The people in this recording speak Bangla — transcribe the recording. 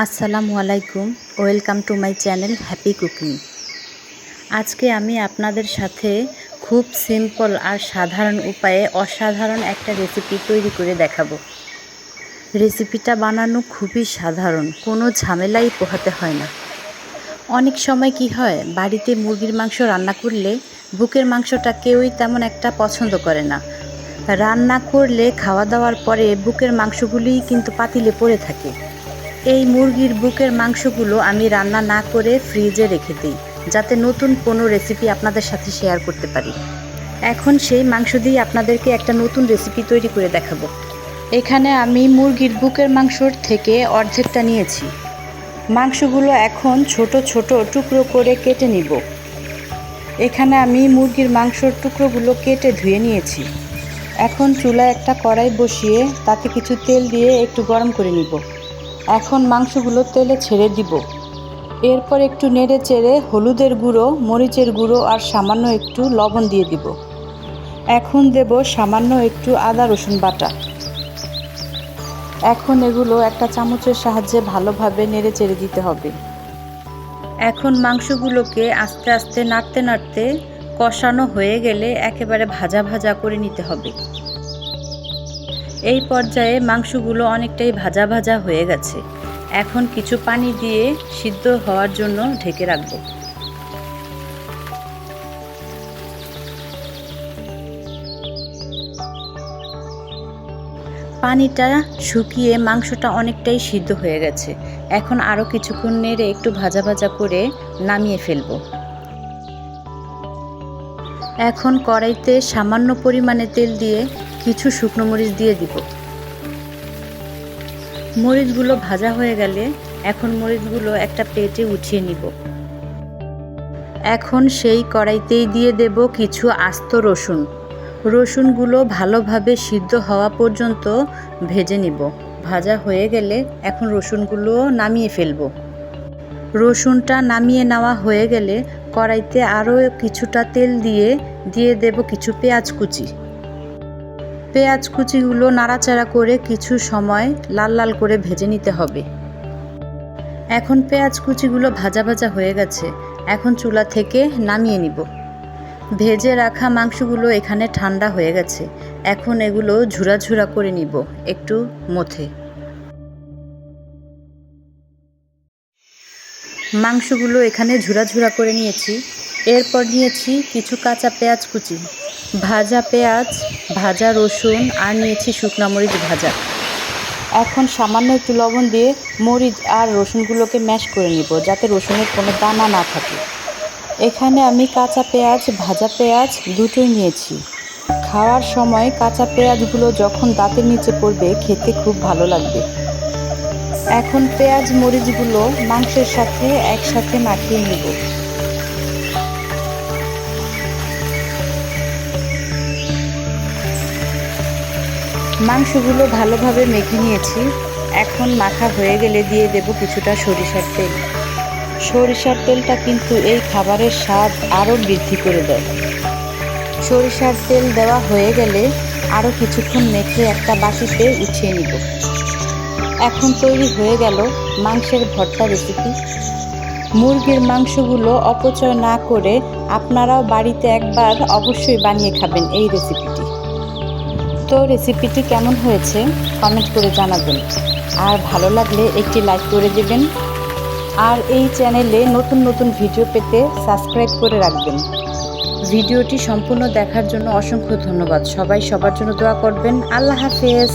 আসসালামু আলাইকুম, welcome to my channel happy cooking. আজকে আমি আপনাদের সাথে খুব সিম্পল আর সাধারণ উপায়ে অসাধারণ একটা রেসিপি তৈরি করে দেখাবো। রেসিপিটা বানানো খুবই সাধারণ, কোনো ঝামেলাই পোহাতে হয় না। অনেক সময় কি হয়, বাড়িতে মুরগির মাংস রান্না করলে বুকের মাংসটা কেউই তেমন একটা পছন্দ করে না। রান্না করলে খাওয়া দাওয়ার পরে বুকের মাংসগুলিই কিন্তু পাতিলে পড়ে থাকে। এই মুরগির বুকের মাংসগুলো আমি রান্না না করে ফ্রিজে রেখে দিই, যাতে নতুন কোনো রেসিপি আপনাদের সাথে শেয়ার করতে পারি। এখন সেই মাংস দিয়ে আপনাদেরকে একটা নতুন রেসিপি তৈরি করে দেখাবো। এখানে আমি মুরগির বুকের মাংসর থেকে অর্ধেকটা নিয়েছি। মাংসগুলো এখন ছোট ছোট টুকরো করে কেটে নিব। এখানে আমি মুরগির মাংসর টুকরোগুলো কেটে ধুয়ে নিয়েছি। এখন চুলায় একটা কড়াই বসিয়ে তাতে কিছু তেল দিয়ে একটু গরম করে নিব। এখন মাংসগুলো তেলে ছেড়ে দিব। এরপর একটু নেড়ে চেড়ে হলুদের গুঁড়ো, মরিচের গুঁড়ো আর সামান্য একটু লবণ দিয়ে দিব। এখন দেব সামান্য একটু আদা রসুন বাটা। এখন এগুলো একটা চামচের সাহায্যে ভালোভাবে নেড়ে চেড়ে দিতে হবে। এখন মাংসগুলোকে আস্তে আস্তে নাড়তে নাড়তে কষানো হয়ে গেলে একেবারে ভাজা ভাজা করে নিতে হবে। এই পর্যায়ে মাংসগুলো অনেকটাই ভাজা ভাজা হয়ে গেছে। এখন কিছু পানি দিয়ে সিদ্ধ হওয়ার জন্য ঢেকে রাখব। পানিটা শুকিয়ে মাংসটা অনেকটাই সিদ্ধ হয়ে গেছে। এখন আরও কিছুক্ষণ নেড়ে একটু ভাজা ভাজা করে নামিয়ে ফেলব। এখন কড়াইতে সামান্য পরিমাণে তেল দিয়ে কিছু শুকনো মরিচ দিয়ে দিব। মরিচগুলো ভাজা হয়ে গেলে এখন মরিচগুলো একটা প্লেটে উঠিয়ে নিব। এখন সেই কড়াইতেই দিয়ে দেব কিছু আস্ত রসুন। রসুনগুলো ভালোভাবে সিদ্ধ হওয়া পর্যন্ত ভেজে নিব। ভাজা হয়ে গেলে এখন রসুনগুলো নামিয়ে ফেলব। রসুনটা নামিয়ে নেওয়া হয়ে গেলে কড়াইতে আরও কিছুটা তেল দিয়ে দেব কিছু পেঁয়াজ কুচি। পেঁয়াজ কুচিগুলো নাড়াচাড়া করে কিছু সময় লাল লাল করে ভেজে নিতে হবে। এখন পেঁয়াজ কুচিগুলো ভাজা ভাজা হয়ে গেছে। এখন চুলা থেকে নামিয়ে নিব। ভেজে রাখা মাংসগুলো এখানে ঠান্ডা হয়ে গেছে। এখন এগুলো ঝুরা ঝুরা করে নিব একটু মথে। মাংসগুলো এখানে ঝুরা ঝুরা করে নিয়েছি। এরপর নিয়েছি কিছু কাঁচা পেঁয়াজ কুচি, ভাজা পেঁয়াজ, ভাজা রসুন আর নিয়েছি শুকনো মরিচ ভাজা। এখন সামান্য একটু লবণ দিয়ে মরিচ আর রসুনগুলোকে ম্যাশ করে নিব, যাতে রসুনের কোনো দানা না থাকে। এখানে আমি কাঁচা পেঁয়াজ, ভাজা পেঁয়াজ দুটোই নিয়েছি। খাওয়ার সময় কাঁচা পেঁয়াজগুলো যখন দাঁতের নিচে পড়বে খেতে খুব ভালো লাগবে। এখন পেঁয়াজ মরিচগুলো মাংসের সাথে একসাথে মাখিয়ে নিব। মাংসগুলো ভালোভাবে মেখে নিয়েছি। এখন মাখা হয়ে গেলে দিয়ে দেব কিছুটা সরিষার তেল। সরিষার তেলটা কিন্তু এই খাবারের স্বাদ আরও বৃদ্ধি করে দেয়। সরিষার তেল দেওয়া হয়ে গেলে আরও কিছুক্ষণ মেখে একটা বাটিতে উঠিয়ে নিব। এখন তৈরি হয়ে গেল মাংসের ভর্তা রেসিপি। মুরগির মাংসগুলো অপচয় না করে আপনারাও বাড়িতে একবার অবশ্যই বানিয়ে খাবেন এই রেসিপিটি। তো রেসিপিটি কেমন হয়েছে কমেন্ট করে জানাবেন, আর ভালো লাগলে একটি লাইক করে দেবেন। আর এই চ্যানেলে নতুন নতুন ভিডিও পেতে সাবস্ক্রাইব করে রাখবেন। ভিডিওটি সম্পূর্ণ দেখার জন্য অসংখ্য ধন্যবাদ। সবাই সবার জন্য দোয়া করবেন। আল্লাহ হাফেজ।